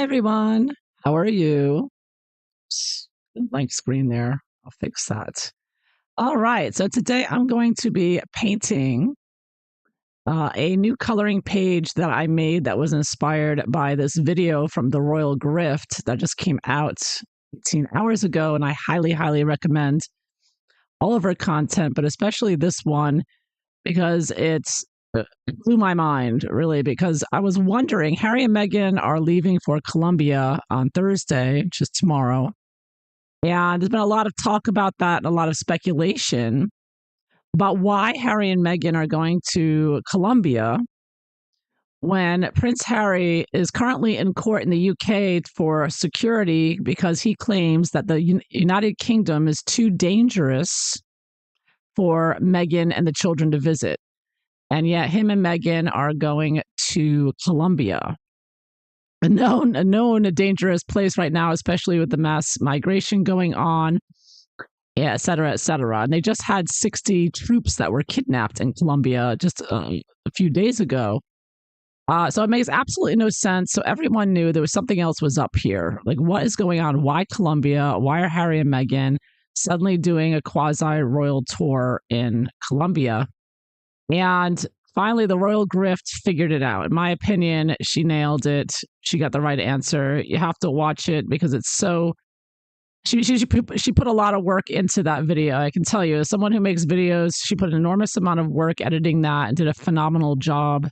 everyone. How are you? Blank screen there. I'll fix that. All right. So today I'm going to be painting a new coloring page that I made that was inspired by this video from the Royal Grift that just came out 18 hours ago. And I highly, highly recommend all of her content, but especially this one because it blew my mind, really, because I was wondering, Harry and Meghan are leaving for Colombia on Thursday, which is tomorrow. And there's been a lot of talk about that and a lot of speculation about why Harry and Meghan are going to Colombia when Prince Harry is currently in court in the UK for security because he claims that the United Kingdom is too dangerous for Meghan and the children to visit. And yet him and Meghan are going to Colombia, a known dangerous place right now, especially with the mass migration going on, yeah, et cetera, et cetera. And they just had 60 troops that were kidnapped in Colombia just a few days ago. So it makes absolutely no sense. So everyone knew there was something else was up here. Like, what is going on? Why Colombia? Why are Harry and Meghan suddenly doing a quasi-royal tour in Colombia? And finally, the Royal Grift figured it out. In my opinion, she nailed it. She got the right answer. You have to watch it because it's so. She put a lot of work into that video. I can tell you, as someone who makes videos, she put an enormous amount of work editing that and did a phenomenal job.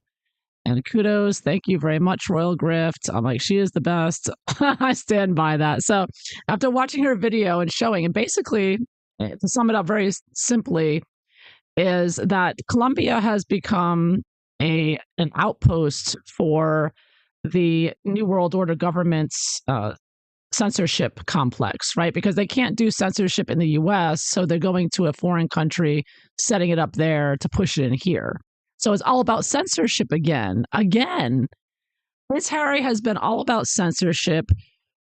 And kudos, thank you very much, Royal Grift. I'm like, she is the best. I stand by that. So after watching her video and showing, and basically, to sum it up very simply, is that Colombia has become an outpost for the New World Order government's censorship complex, right? Because they can't do censorship in the US, so they're going to a foreign country, setting it up there to push it in here. So it's all about censorship again. Again, Prince Harry has been all about censorship.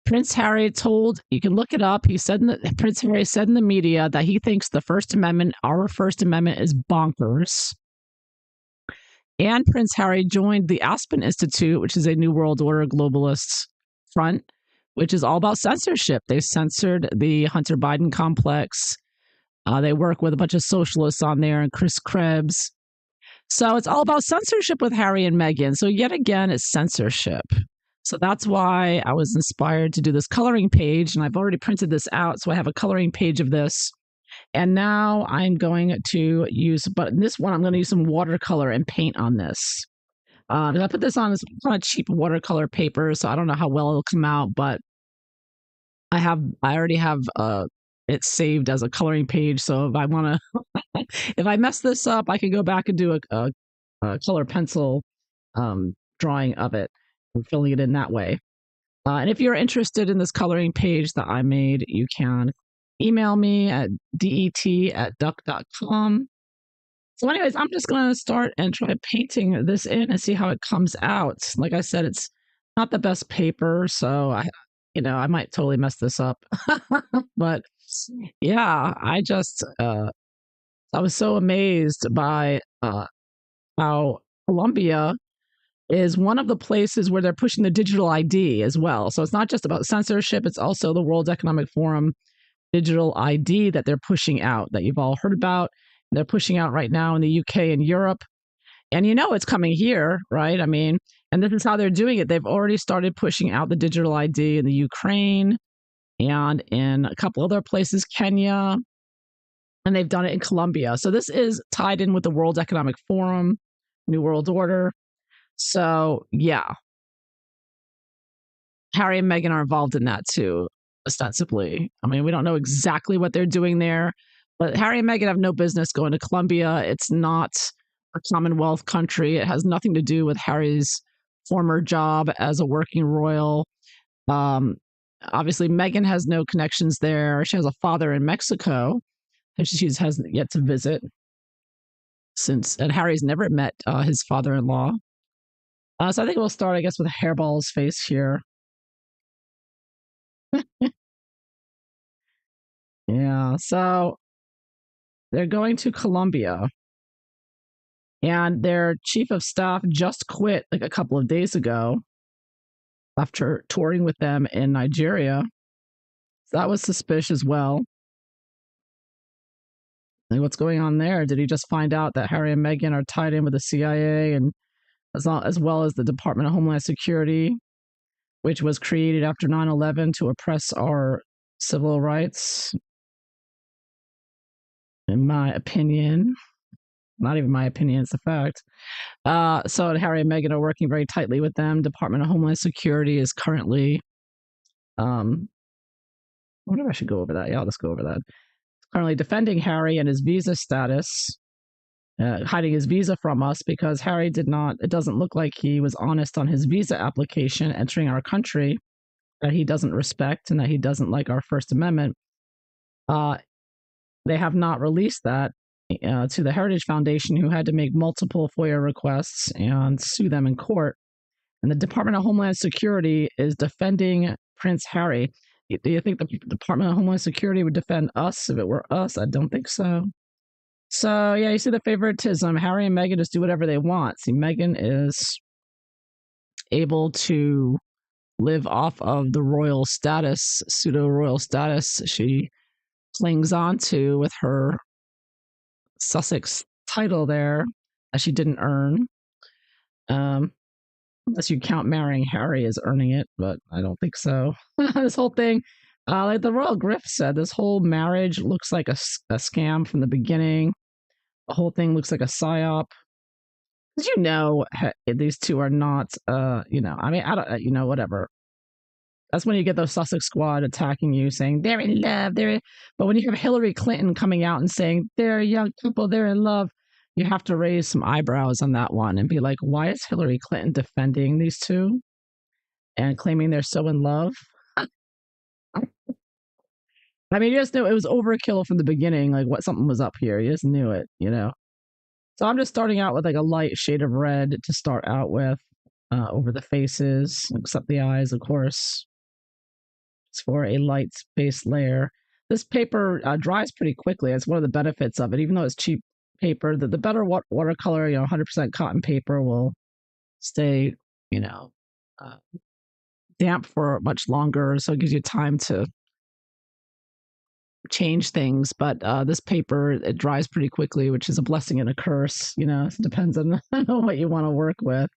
Prince Harry told, you can look it up. Prince Harry said in the media that he thinks the First Amendment, our First Amendment, is bonkers. And Prince Harry joined the Aspen Institute, which is a New World Order globalist front, which is all about censorship. They censored the Hunter Biden complex. They work with a bunch of socialists on there and Chris Krebs. So it's all about censorship with Harry and Meghan. So yet again, it's censorship. So that's why I was inspired to do this coloring page, and I've already printed this out. So I have a coloring page of this. And now I'm going to use, but in this one, I'm going to use some watercolor and paint on this. I put this on this kind of cheap watercolor paper, so I don't know how well it'll come out, but I already have it saved as a coloring page. So if I want to, if I mess this up, I can go back and do a color pencil drawing of it and filling it in that way. And if you're interested in this coloring page that I made, you can email me at det@duck.com. So anyways, I'm just going to start and try painting this in and see how it comes out. Like I said, it's not the best paper, so I might totally mess this up. But yeah, I was so amazed by how Colombia is one of the places where they're pushing the digital ID as well. So it's not just about censorship, it's also the World Economic Forum digital ID that they're pushing out, that you've all heard about. They're pushing out right now in the UK and Europe. And it's coming here, right? I mean, and this is how they're doing it. They've already started pushing out the digital ID in the Ukraine and in a couple other places, Kenya, and they've done it in Colombia. So this is tied in with the World Economic Forum, New World Order. So yeah, Harry and Meghan are involved in that too, ostensibly. I mean, we don't know exactly what they're doing there, but Harry and Meghan have no business going to Colombia. It's not a Commonwealth country. It has nothing to do with Harry's former job as a working royal. Obviously, Meghan has no connections there. She has a father in Mexico, and she hasn't yet to visit and Harry's never met his father-in-law. So I think we'll start, I guess, with Hairball's face here. Yeah, so they're going to Colombia, and their chief of staff just quit like a couple of days ago. after touring with them in Nigeria. That was suspicious as well. Like, what's going on there? Did he just find out that Harry and Meghan are tied in with the CIA and as well as the Department of Homeland Security, which was created after 9/11 to oppress our civil rights? In my opinion, not even my opinion, it's a fact. So Harry and Meghan are working very tightly with them. Department of Homeland Security is currently, I wonder if I should go over that. Yeah, I'll just go over that. Currently defending Harry and his visa status, hiding his visa from us because Harry did not, it doesn't look like he was honest on his visa application entering our country, that he doesn't respect and that he doesn't like our First Amendment. They have not released that to the Heritage Foundation, who had to make multiple FOIA requests and sue them in court. And the Department of Homeland Security is defending Prince Harry. Do you think the Department of Homeland Security would defend us if it were us? I don't think so. So, yeah, you see the favoritism. Harry and Meghan just do whatever they want. See, Meghan is able to live off of the royal status, pseudo-royal status she clings on to with her Sussex title there that she didn't earn. Unless you count marrying Harry as earning it, but I don't think so. This whole thing, like the Royal Griff said, this whole marriage looks like a scam from the beginning. The whole thing looks like a psyop. Because these two are not, I mean, I don't, whatever. That's when you get those Sussex squad attacking you, saying they're in love. But when you have Hillary Clinton coming out and saying they're a young couple, they're in love, you have to raise some eyebrows on that one and be like, why is Hillary Clinton defending these two and claiming they're so in love? I mean, you just knew it was overkill from the beginning, like what something was up here. You just knew it, So I'm just starting out with like a light shade of red to start out with over the faces, except the eyes, of course. It's for a light base layer. This paper dries pretty quickly. It's one of the benefits of it, even though it's cheap paper. The better watercolor, 100% cotton paper will stay, damp for much longer, so it gives you time to change things. But this paper, it dries pretty quickly, which is a blessing and a curse. It depends on what you want to work with.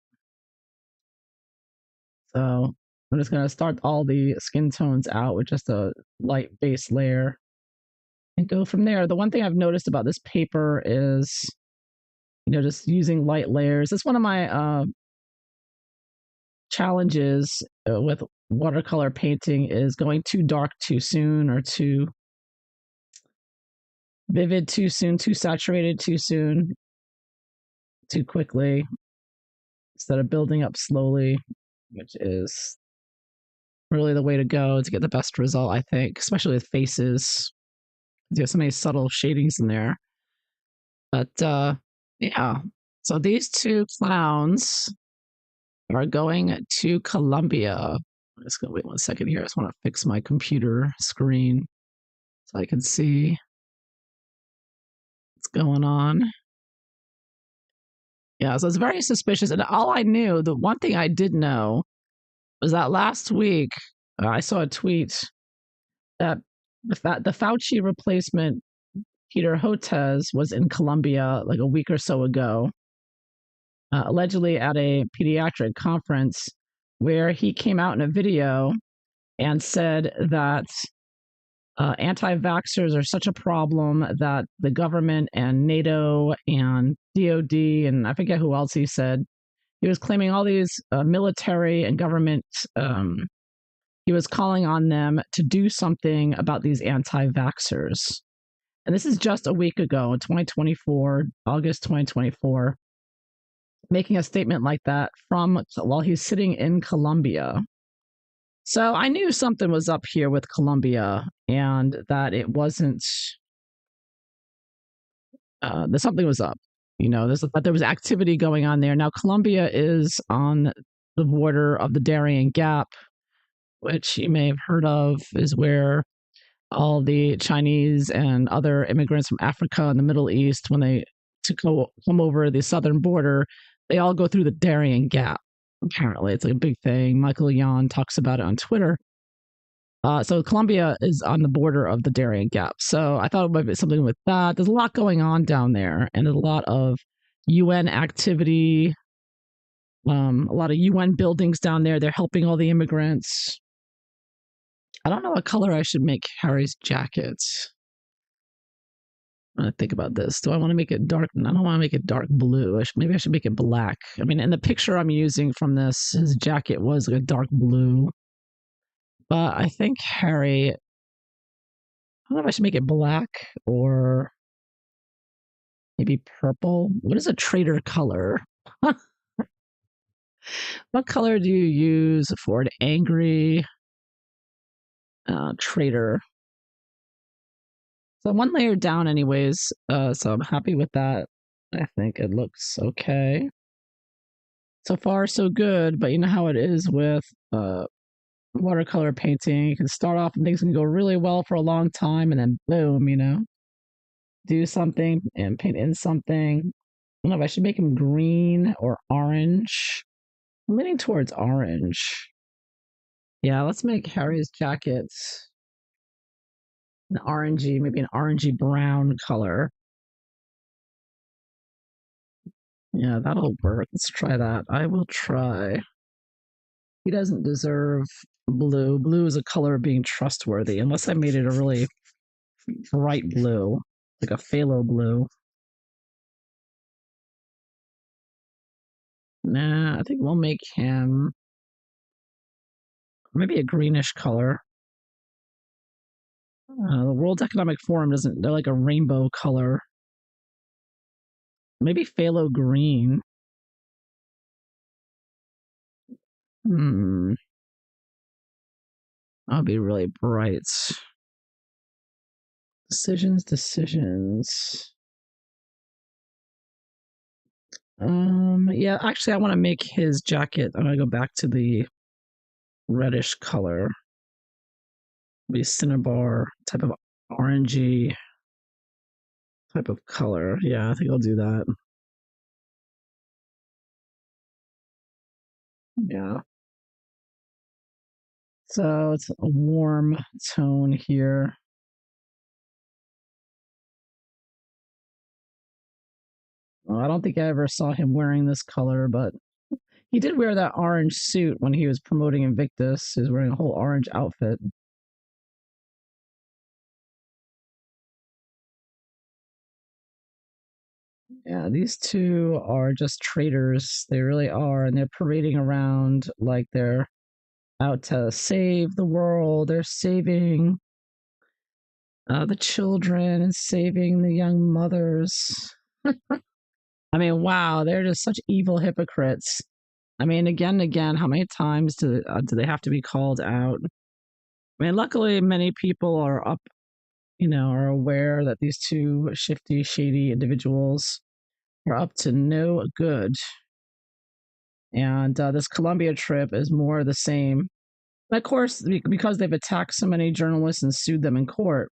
So I'm just going to start all the skin tones out with just a light base layer and go from there. The one thing I've noticed about this paper is, just using light layers. It's one of my challenges with watercolor painting is going too dark too soon, or too vivid too soon, too saturated too soon, too quickly, instead of building up slowly, which is really the way to go to get the best result, I think, especially with faces. There's so many subtle shadings in there. But yeah, so these two clowns are going to Colombia. I'm just gonna wait 1 second here. I just want to fix my computer screen so I can see what's going on. Yeah, so it's very suspicious. And all I knew, the one thing I did know, was that last week I saw a tweet that the Fauci replacement, Peter Hotez, was in Colombia like a week or so ago, allegedly at a pediatric conference, where he came out in a video and said that anti-vaxxers are such a problem that the government and NATO and DOD, and I forget who else he said, he was claiming all these military and government, he was calling on them to do something about these anti-vaxxers. And this is just a week ago, in 2024, August 2024, making a statement like that while he's sitting in Colombia. So I knew something was up here with Colombia, and that it wasn't, that something was up. That there was activity going on there. Now, Colombia is on the border of the Darien Gap, which you may have heard of, is where all the Chinese and other immigrants from Africa and the Middle East, when they come over the southern border, they all go through the Darien Gap. Apparently, it's like a big thing. Michael Yon talks about it on Twitter. So Colombia is on the border of the Darien Gap. So I thought it might be something with that. There's a lot going on down there, and there's a lot of UN activity, a lot of UN buildings down there. They're helping all the immigrants. I don't know what color I should make Harry's jacket. I'm gonna think about this. Do I want to make it dark? I don't want to make it dark blue. Maybe I should make it black. I mean, in the picture I'm using from this, his jacket was like a dark blue. But I think Harry, I don't know if I should make it black or maybe purple. What is a traitor color? What color do you use for an angry traitor? So one layer down, anyways. So I'm happy with that. I think it looks okay. So far, so good. But you know how it is with watercolor painting. You can start off and things can go really well for a long time, and then boom, do something and paint in something. I don't know if I should make him green or orange. I'm leaning towards orange. Yeah, let's make Harry's jacket an orangey, maybe an orangey brown color. Yeah, that'll work. Let's try that. I will try. He doesn't deserve blue. Blue is a color of being trustworthy, unless I made it a really bright blue, like a phthalo blue. Nah, I think we'll make him maybe a greenish color. The World Economic Forum doesn't, they're like a rainbow color. Maybe phthalo green. Hmm. That'll be really bright. Decisions. Yeah, actually, I want to make his jacket. I'm gonna go back to the reddish color. Be cinnabar type of orangey type of color. Yeah, I think I'll do that. Yeah. So it's a warm tone here. I don't think I ever saw him wearing this color, but he did wear that orange suit when he was promoting Invictus. He was wearing a whole orange outfit. Yeah, these two are just traitors. They really are. And they're parading around like they're out to save the world. They're saving the children and saving the young mothers. I mean, wow, they're just such evil hypocrites. I mean, again and again, how many times do they have to be called out? I mean, luckily, many people are up, are aware that these two shifty, shady individuals are up to no good. And this Colombia trip is more of the same. And of course, because they've attacked so many journalists and sued them in court,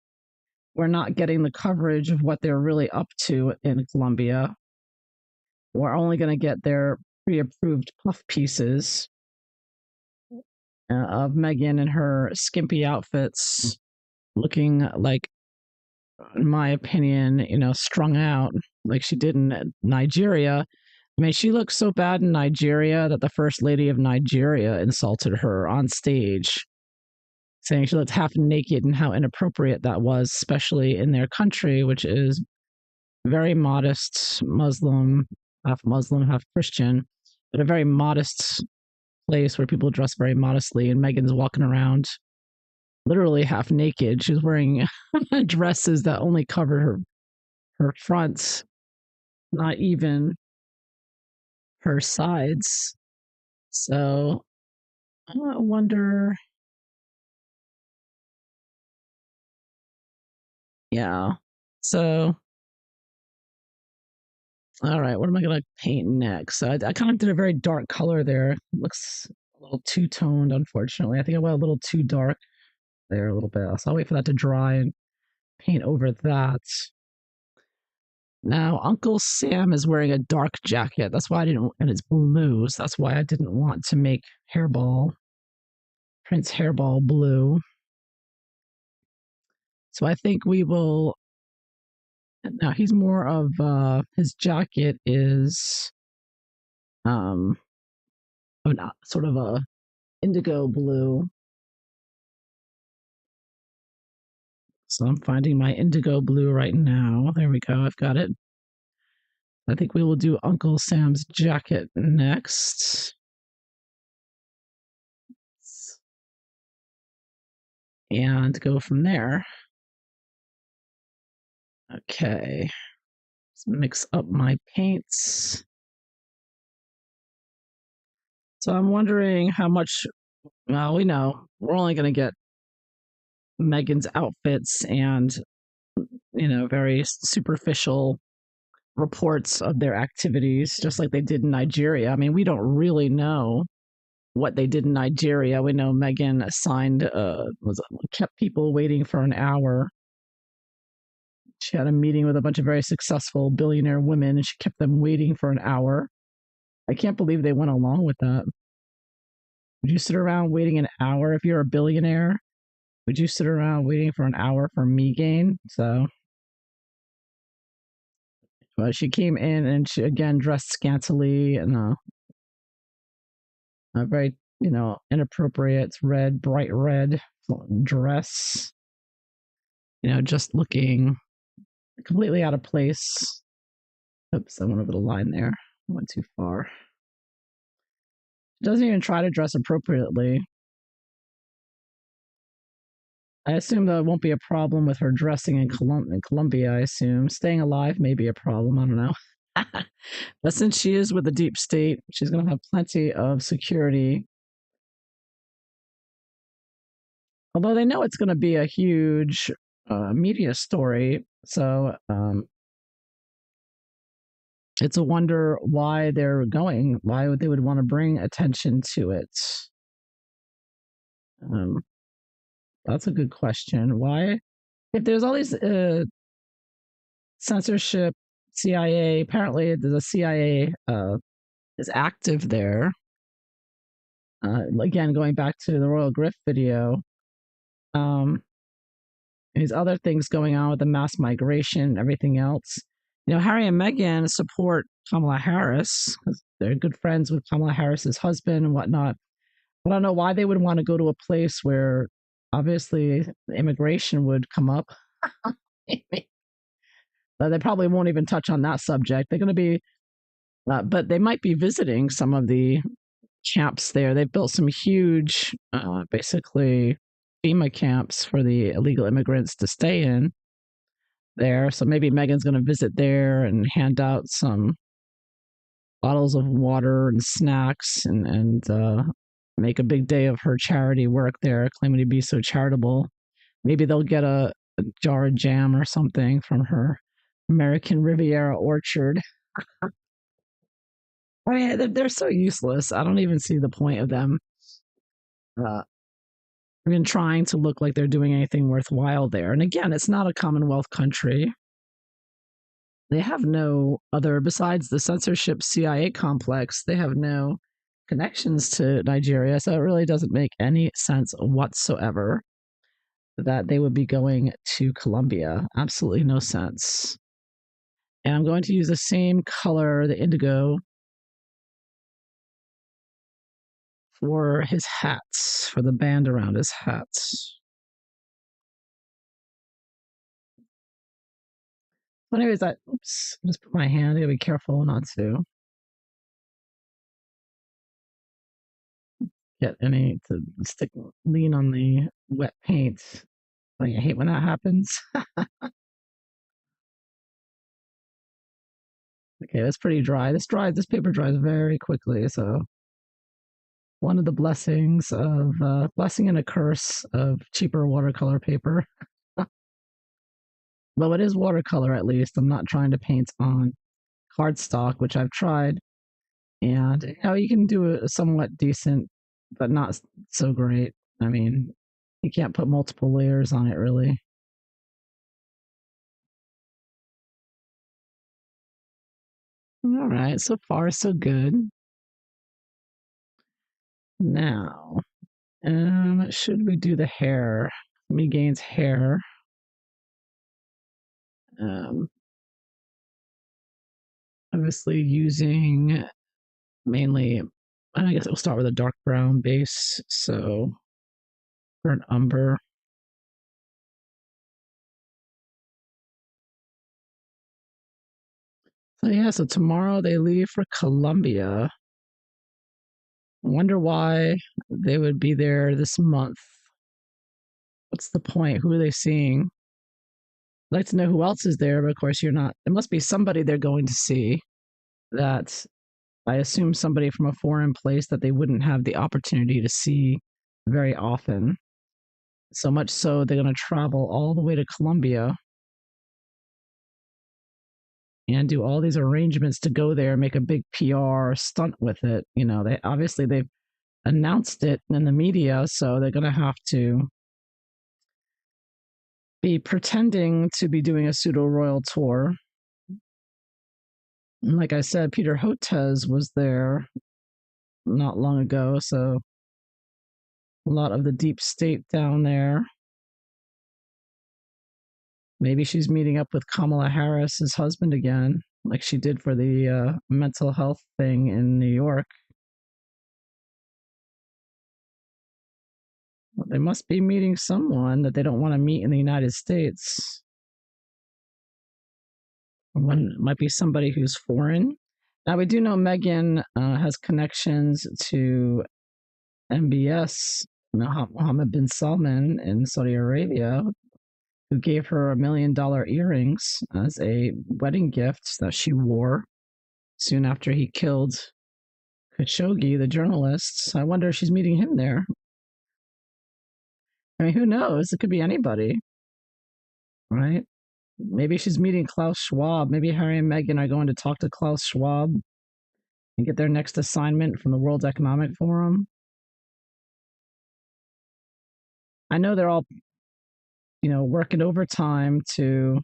we're not getting the coverage of what they're really up to in Colombia. We're only going to get their pre-approved puff pieces of Meghan and her skimpy outfits looking like, in my opinion, strung out like she did in Nigeria. I mean, she looked so bad in Nigeria that the first lady of Nigeria insulted her on stage, saying she looked half naked and how inappropriate that was, especially in their country, which is very modest Muslim, half Christian, but a very modest place where people dress very modestly. And Meghan's walking around literally half naked. She was wearing dresses that only covered her fronts, not even her sides. So I wonder. Yeah. So, all right, what am I going to paint next? So I kind of did a very dark color there. Looks a little two toned, unfortunately. I think I went a little too dark there a little bit. So I'll wait for that to dry and paint over that. Now, Uncle Sam is wearing a dark jacket. That's why I didn't, and it's blue. So that's why I didn't want to make Prince Hairball blue. So I think we will. Now he's more of his jacket is um not sort of a indigo blue. So I'm finding my indigo blue right now. There we go. I've got it. I think we will do Uncle Sam's jacket next. And go from there. Okay. Let's mix up my paints. So I'm wondering how much, well, we know we're only going to get Meghan's outfits and, very superficial reports of their activities, just like they did in Nigeria. I mean, we don't really know what they did in Nigeria. We know Meghan signed, kept people waiting for an hour. She had a meeting with a bunch of very successful billionaire women and she kept them waiting for an hour. I can't believe they went along with that. Would you sit around waiting an hour if you're a billionaire? Would you sit around waiting for an hour for Meghan? So, well, she came in and she again dressed scantily in a very, inappropriate red, bright red dress. Just looking completely out of place. Oops, I went over the line there. I went too far. She doesn't even try to dress appropriately. I assume that won't be a problem with her dressing in Colombia, I assume. Staying alive may be a problem. I don't know. But since she is with the deep state, she's going to have plenty of security. Although they know it's going to be a huge media story. So it's a wonder why they're going, why they would want to bring attention to it. That's a good question. Why? If there's all these censorship, CIA, apparently the CIA is active there. Again, going back to the Royal Grift video, these other things going on with the mass migration and everything else. Harry and Meghan support Kamala Harris. They're good friends with Kamala Harris's husband and whatnot. I don't know why they would want to go to a place where obviously immigration would come up. They probably won't even touch on that subject. They're going to be, but they might be visiting some of the camps there. They've built some huge, basically, FEMA camps for the illegal immigrants to stay in there. So maybe Meghan's going to visit there and hand out some bottles of water and snacks and make a big day of her charity work there, claiming to be so charitable. Maybe they'll get a jar of jam or something from her American Riviera orchard. I mean, they're so useless. I don't even see the point of them even trying to look like they're doing anything worthwhile there. And again, it's not a Commonwealth country. They have no other, besides the censorship CIA complex, they have no connections to Nigeria. So it really doesn't make any sense whatsoever that they would be going to Colombia. Absolutely no sense. And I'm going to use the same color, the indigo, for his hats, for the band around his hats. So anyways, oops, just put my hand. I gotta be careful not to get any to lean on the wet paint. I hate when that happens. Okay, that's pretty dry. This paper dries very quickly. So one of the blessings of blessing and a curse of cheaper watercolor paper. Though it is watercolor, at least I'm not trying to paint on cardstock, which I've tried, and you can do a somewhat decent, but not so great. I mean, you can't put multiple layers on it, really. All right, so far so good. Now, should we do the hair? Megan's hair. Um, Obviously using mainly, I guess we'll start with a dark brown base. So for an umber, so yeah, so tomorrow they leave for Colombia. Wonder why they would be there this month. What's the point? Who are they seeing? I'd like to know who else is there, but of course you're not. There must be somebody they're going to see that I assume somebody from a foreign place that they wouldn't have the opportunity to see very often. So much so they're going to travel all the way to Colombia and do all these arrangements to go there, make a big PR stunt with it. You know, they've announced it in the media, so they're going to have to be pretending to be doing a pseudo royal tour. And like I said, Peter Hotez was there not long ago, so a lot of the deep state down there. Maybe she's meeting up with Kamala Harris's husband again, like she did for the mental health thing in New York. They must be meeting someone that they don't want to meet in the United States. One might be somebody who's foreign. Now we do know Meghan has connections to MBS, Mohammed bin Salman in Saudi Arabia, who gave her $1 million earrings as a wedding gift that she wore soon after he killed Khashoggi, the journalist. I wonder if she's meeting him there. I mean, who knows? It could be anybody, right? Maybe she's meeting Klaus Schwab. Maybe Harry and Meghan are going to talk to Klaus Schwab and get their next assignment from the World Economic Forum. I know they're all, working overtime to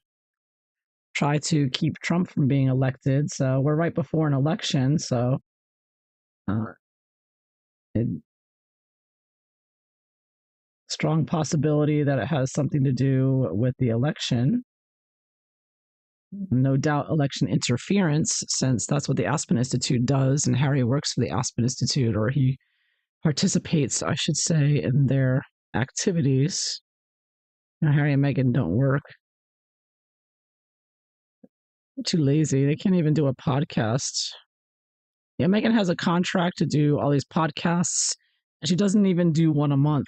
try to keep Trump from being elected. So we're right before an election. So uh, it, strong possibility that it has something to do with the election. No doubt election interference, since that's what the Aspen Institute does, and Harry works for the Aspen Institute, or he participates, I should say, in their activities. Now, Harry and Meghan don't work. They're too lazy. They can't even do a podcast. Yeah, Meghan has a contract to do all these podcasts, and she doesn't even do one a month.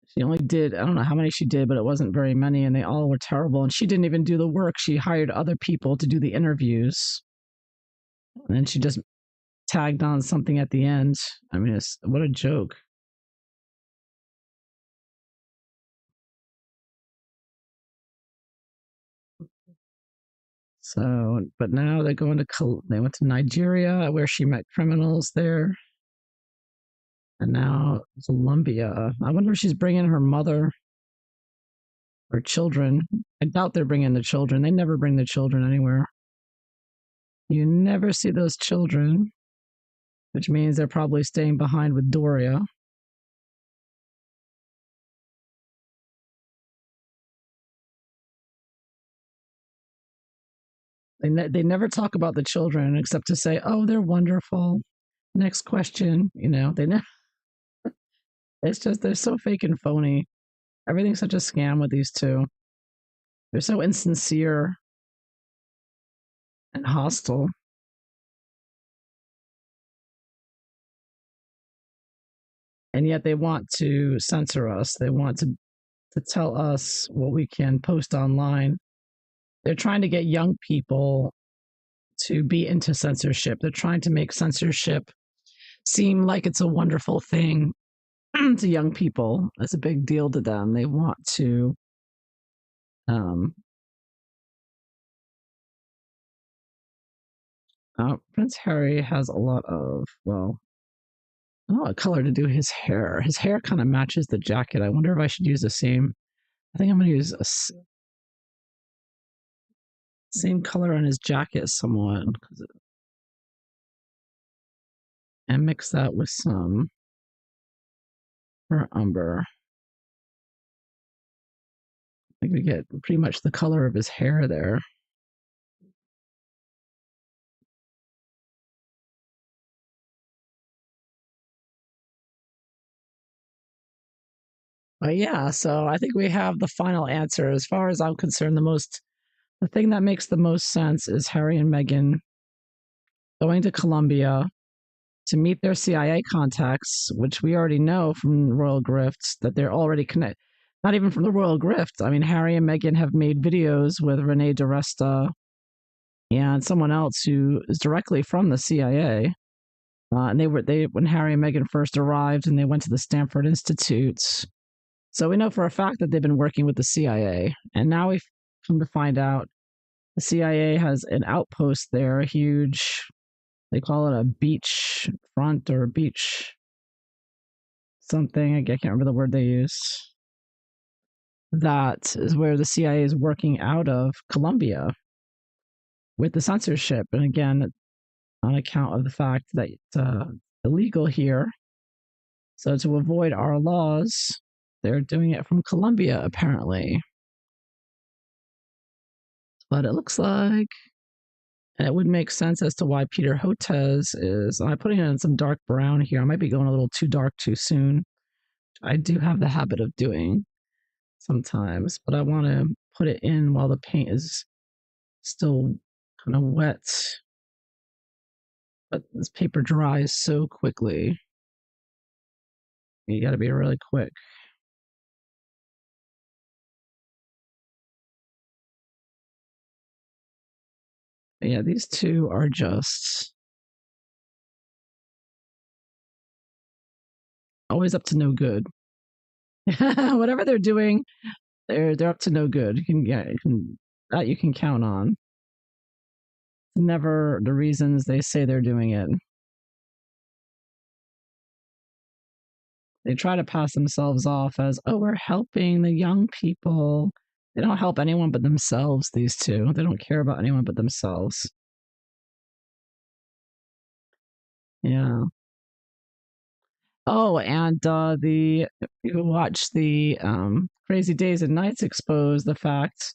She only did, I don't know how many she did, but it wasn't very many, and they all were terrible. And she didn't even do the work. She hired other people to do the interviews. And then she just tagged on something at the end. I mean, what a joke. So, but now they're going to, they went to Nigeria where she met criminals there. And now Colombia. I wonder if she's bringing her mother or children. I doubt they're bringing the children. They never bring the children anywhere. You never see those children, which means they're probably staying behind with Doria. They never talk about the children except to say, "Oh, they're wonderful." Next question. They never. It's just they're so fake and phony. Everything's such a scam with these two. They're so insincere and hostile, and yet they want to censor us. They want to tell us what we can post online. They're trying to get young people to be into censorship. They're trying to make censorship seem like it's a wonderful thing to young people. It's a big deal to them. They want to um, Prince Harry has a lot of, well, I don't know what color to do his hair. His hair kind of matches the jacket. I wonder if I should use the same. I think I'm going to use same color on his jacket somewhat, and mix that with some for umber. I think we get pretty much the color of his hair there. But yeah, so I think we have the final answer. As far as I'm concerned, the thing that makes the most sense is Harry and Meghan going to Colombia to meet their CIA contacts, which we already know from Royal Grift that they're already connected. Not even from the Royal Grift. I mean, Harry and Meghan have made videos with Rene DiResta and someone else who is directly from the CIA. And they when Harry and Meghan first arrived, and they went to the Stanford Institute. So we know for a fact that they've been working with the CIA, and now we've come to find out the CIA has an outpost there, a huge. They call it a beach front or beach something. I can't remember the word they use. That is where the CIA is working out of Colombia with the censorship. And again, on account of the fact that it's illegal here. So to avoid our laws, they're doing it from Colombia, apparently. But it looks like, and it would make sense as to why Peter Hotez is. I'm putting in some dark brown here. I might be going a little too dark too soon. I do have the habit of doing sometimes, but I want to put it in while the paint is still kind of wet. But this paper dries so quickly. You got to be really quick. But yeah, these two are just always up to no good. Whatever they're doing, they're up to no good. That you can count on. Never the reasons they say they're doing it. They try to pass themselves off as, oh, we're helping the young people. They don't help anyone but themselves, these two. They don't care about anyone but themselves. Yeah. Oh, and you watch the Crazy Days and Nights expose the fact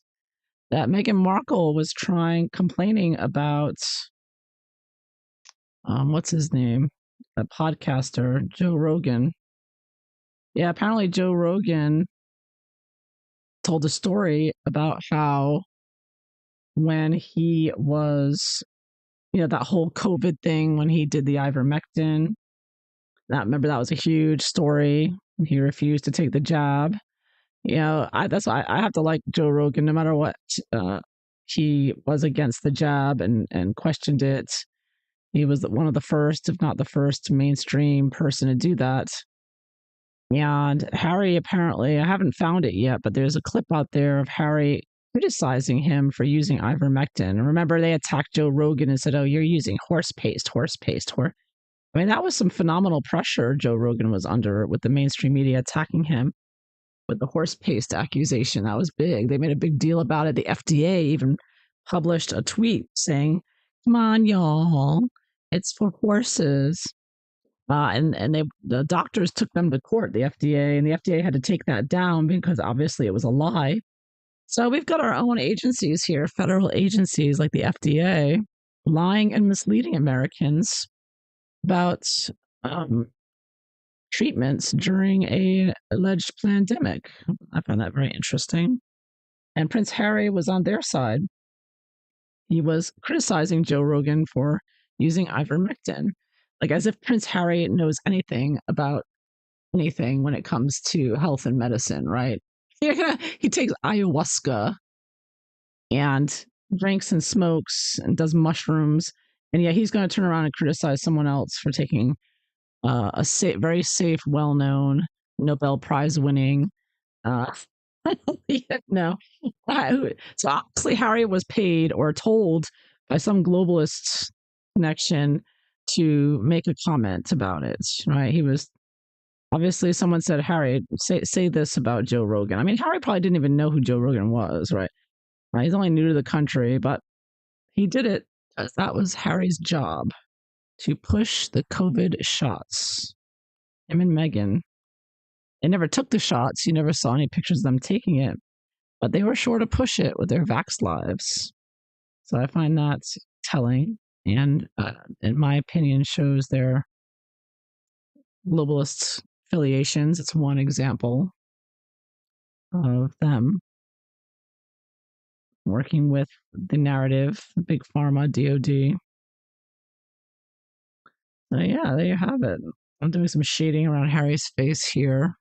that Meghan Markle was complaining about what's his name, a podcaster, Joe Rogan. Yeah, apparently Joe Rogan told a story about how when he was, that whole COVID thing, when he did the ivermectin, remember that was a huge story. He refused to take the jab. That's why I have to like Joe Rogan, no matter what. He was against the jab and questioned it. He was one of the first, if not the first, mainstream person to do that. And Harry, apparently, I haven't found it yet, but there's a clip out there of Harry criticizing him for using ivermectin. And remember, they attacked Joe Rogan and said, "Oh, you're using horse paste." I mean, that was some phenomenal pressure Joe Rogan was under with the mainstream media attacking him with the horse paste accusation. That was big. They made a big deal about it. The FDA even published a tweet saying, "Come on, y'all, it's for horses." The doctors took them to court, the FDA, and the FDA had to take that down because obviously it was a lie. So we've got our own agencies here, federal agencies like the FDA, lying and misleading Americans about treatments during a alleged pandemic. I find that very interesting. And Prince Harry was on their side. He was criticizing Joe Rogan for using ivermectin, like as if Prince Harry knows anything about anything when it comes to health and medicine, right? He takes ayahuasca and drinks and smokes and does mushrooms. And yeah, he's going to turn around and criticize someone else for taking very safe, well-known, Nobel Prize winning. Uh, no. So obviously, Harry was paid or told by some globalist connection to make a comment about it, right? He was obviously someone said, "Harry, say this about Joe Rogan." I mean, Harry probably didn't even know who Joe Rogan was, right? He's only new to the country, but He did it because that was Harry's job, to push the COVID shots. Him and Meghan. They never took the shots. You never saw any pictures of them taking it, but they were sure to push it with their vax lives. So I find that telling, and in my opinion, shows their globalist affiliations. It's one example of them working with the narrative, big pharma, DoD. So yeah, there you have it. I'm doing some shading around Harry's face here.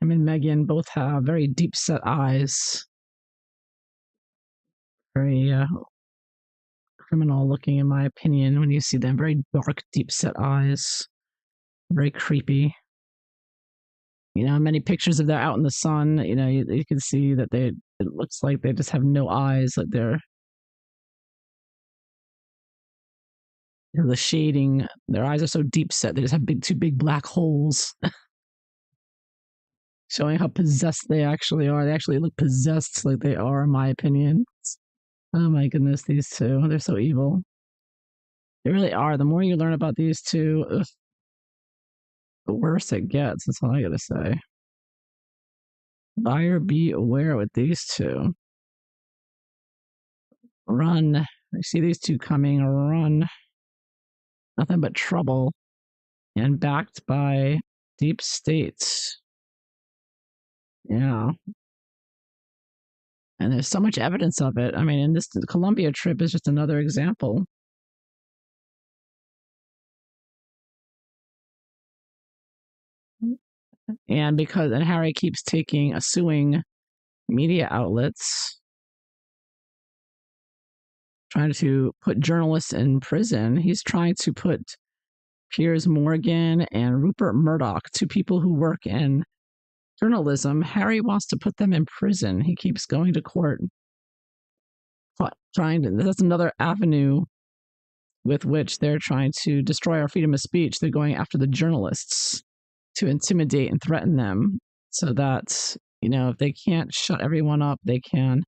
Him and Meghan both have very deep set eyes, very criminal looking, in my opinion, when you see them. Very dark, deep set eyes, very creepy. You know, many pictures of them out in the sun, you know, you can see that it looks like they just have no eyes, like they're, you know, the shading, their eyes are so deep set, they just have two big black holes, showing how possessed they actually are. They actually look possessed like they are, in my opinion. Oh my goodness, these two, they're so evil. They really are. The more you learn about these two, ugh, the worse it gets. That's all I gotta say. Buyer be aware with these two. Run. I see these two coming. Run. Nothing but trouble. And backed by deep states. Yeah. And there's so much evidence of it. I mean, and this the Colombia trip is just another example. And Harry keeps suing media outlets, trying to put journalists in prison. He's trying to put Piers Morgan and Rupert Murdoch, two people who work in journalism. Harry wants to put them in prison. He keeps going to court, that's another avenue with which they're trying to destroy our freedom of speech. They're going after the journalists to intimidate and threaten them so that, you know, if they can't shut everyone up, they can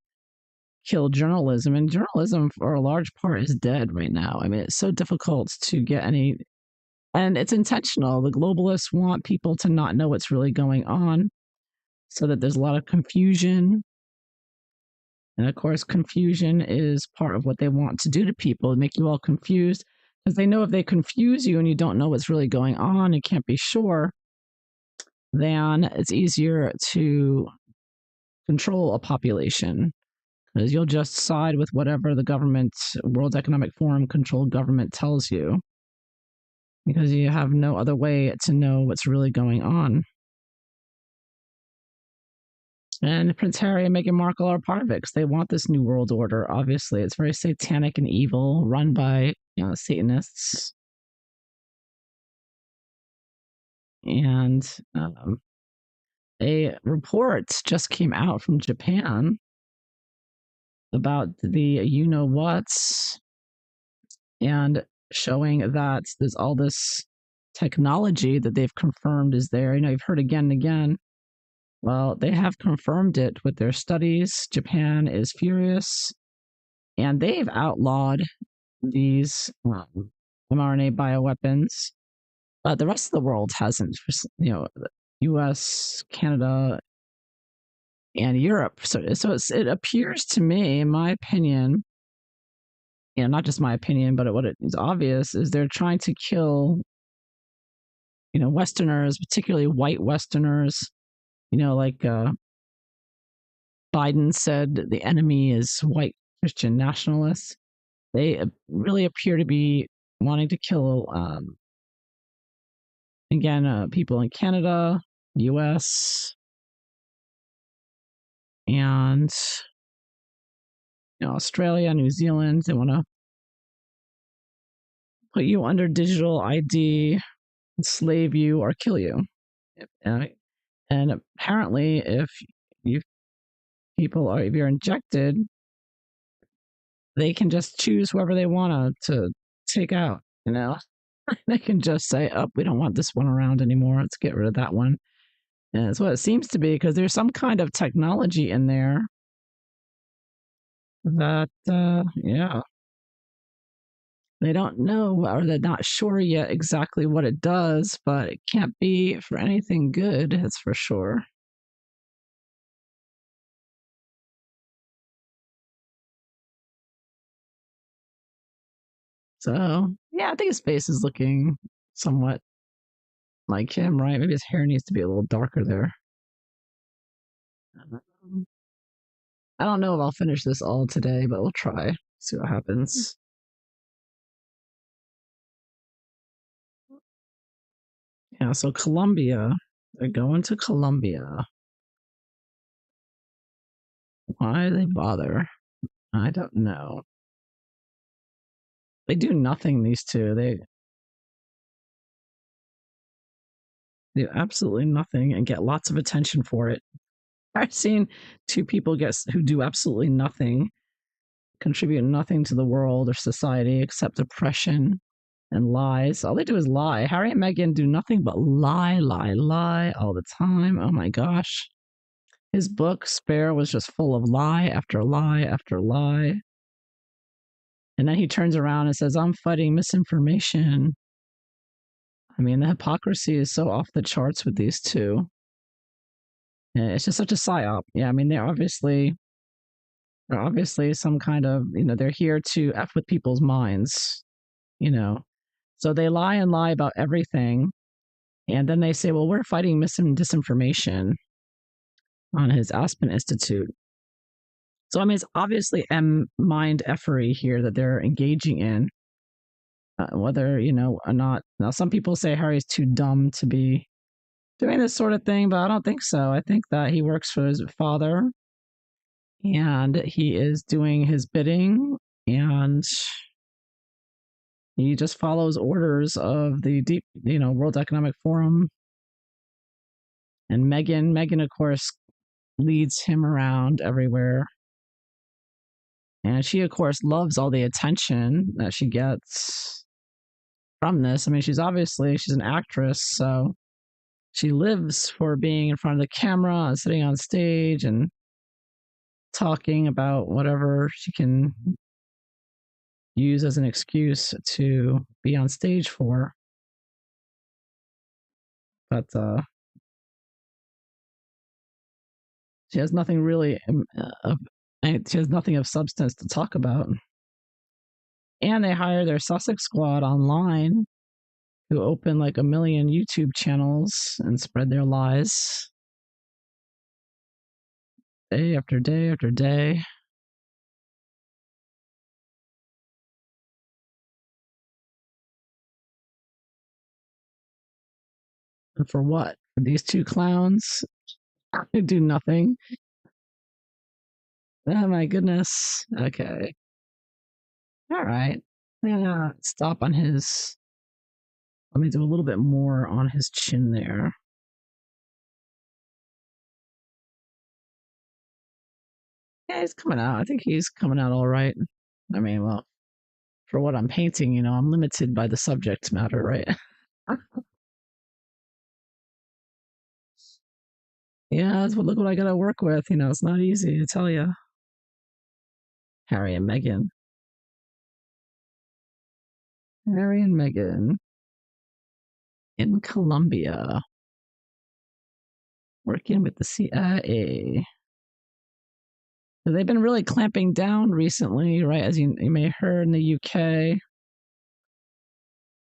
kill journalism. And journalism, for a large part, is dead right now. I mean, it's so difficult to get any, and it's intentional. The globalists want people to not know what's really going on so that there's a lot of confusion. And of course, confusion is part of what they want to do to people, make you all confused, because they know if they confuse you and you don't know what's really going on and can't be sure, then it's easier to control a population, because you'll just side with whatever the government, World Economic Forum controlled government tells you, because you have no other way to know what's really going on. And Prince Harry and Meghan Markle are part of it because they want this new world order. Obviously, it's very satanic and evil, run by, you know, Satanists. And a report just came out from Japan about the you know what's, and showing that there's all this technology that they've confirmed is there. You know, you've heard again and again. Well, they have confirmed it with their studies. Japan is furious, and they've outlawed these mRNA bioweapons, but the rest of the world hasn't. You know, the U.S., Canada, and Europe. So it appears to me, in my opinion, you know, not just my opinion, but what it is obvious is they're trying to kill, you know, Westerners, particularly white Westerners. You know, like Biden said, the enemy is white Christian nationalists. They really appear to be wanting to kill, again, people in Canada, U.S., and, you know, Australia, New Zealand. They want to put you under digital ID, enslave you, or kill you. And apparently, if you if you're injected, they can just choose whoever they want to take out, you know? They can just say, "Oh, we don't want this one around anymore. Let's get rid of that one." And that's what it seems to be because there's some kind of technology in there that, yeah, they don't know or they're not sure yet exactly what it does, but it can't be for anything good, that's for sure. So, yeah, I think his face is looking somewhat like him, right? Maybe his hair needs to be a little darker there. Um, I don't know if I'll finish this all today, but we'll try. See what happens. Yeah, so Colombia, they're going to Colombia. Why do they bother? I don't know. They do nothing, these two. They do absolutely nothing and get lots of attention for it. I've seen two people who do absolutely nothing, contribute nothing to the world or society except oppression and lies. All they do is lie. Harry and Meghan do nothing but lie, lie, lie all the time. Oh my gosh. His book, Spare, was just full of lie after lie after lie. And then he turns around and says, I'm fighting misinformation. I mean, the hypocrisy is so off the charts with these two. And it's just such a psyop. Yeah, I mean, they're obviously some kind of, they're here to F with people's minds, you know. So they lie and lie about everything. And then they say, well, we're fighting disinformation on his Aspen Institute. So, I mean, it's obviously mind effery here that they're engaging in, whether, or not. Now, some people say Harry's too dumb to be doing this sort of thing, but I don't think so. I think that he works for his father and he is doing his bidding and he just follows orders of the deep, World Economic Forum. And Megan, of course, leads him around everywhere. And she, of course, loves all the attention that she gets from this. I mean, she's an actress, so she lives for being in front of the camera and sitting on stage and talking about whatever she can use as an excuse to be on stage for. But she has nothing really she has nothing of substance to talk about. And they hire their Sussex squad online who open like a million YouTube channels and spread their lies day after day after day. And for what? For these two clowns who do nothing? Oh my goodness. Okay. All right. Yeah. Stop on his. Let me do a little bit more on his chin there. Yeah, he's coming out. I think he's coming out all right. I mean, well, for what I'm painting, I'm limited by the subject matter, right? Yeah, look what I got to work with. It's not easy to tell you. Harry and Meghan. Harry and Meghan in Colombia, working with the CIA. So they've been really clamping down recently, right? As you may have heard in the UK,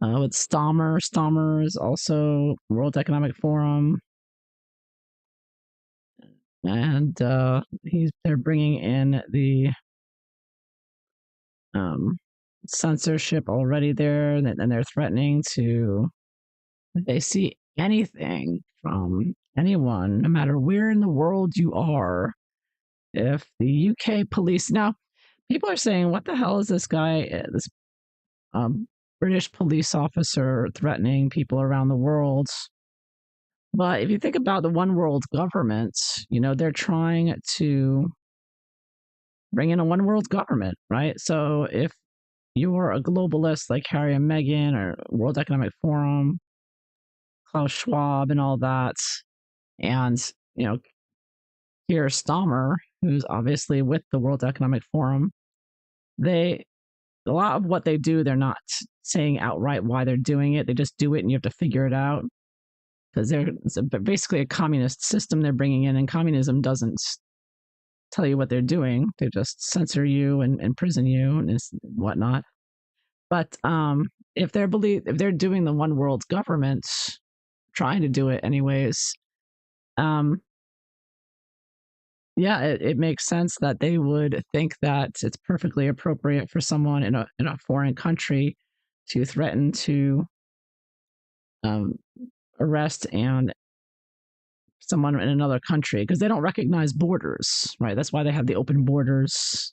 with Stammer. Stammer is also World Economic Forum, and they're bringing in the censorship already there, and they're threatening to. If they see anything from anyone, no matter where in the world you are, if the UK police now, people are saying, "What the hell is this guy? This um, British police officer threatening people around the world?" But if you think about the one world government, they're trying to bring in a one world government, right? So if you're a globalist like Harry and Meghan or World Economic Forum, Klaus Schwab, and all that, and you know, Keir Starmer, who's obviously with the World Economic Forum, they a lot of what they do, they're not saying outright why they're doing it. They just do it, and you have to figure it out because it's basically a communist system they're bringing in, and communism doesn't tell you what they're doing. They just censor you and imprison you and whatnot. But if they're doing the one world government, trying to do it anyways, um, yeah, it makes sense that they would think that it's perfectly appropriate for someone in a foreign country to threaten to um, arrest and someone in another country because they don't recognize borders, right? That's why they have the open borders.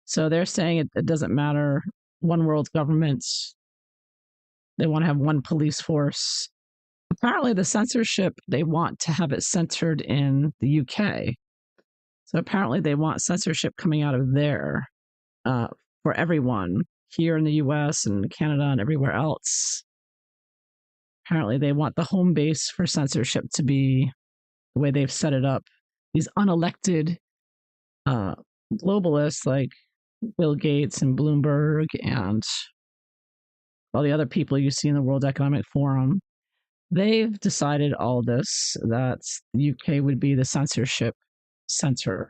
So they're saying it doesn't matter. One world governments, they want to have one police force. Apparently, the censorship, they want to have it centered in the UK. So apparently, they want censorship coming out of there uh, for everyone here in the US and Canada and everywhere else. Apparently, they want the home base for censorship to be the way they've set it up. These unelected uh, globalists like Bill Gates and Bloomberg and all the other people you see in the World Economic Forum, they've decided all this that the UK would be the censorship center.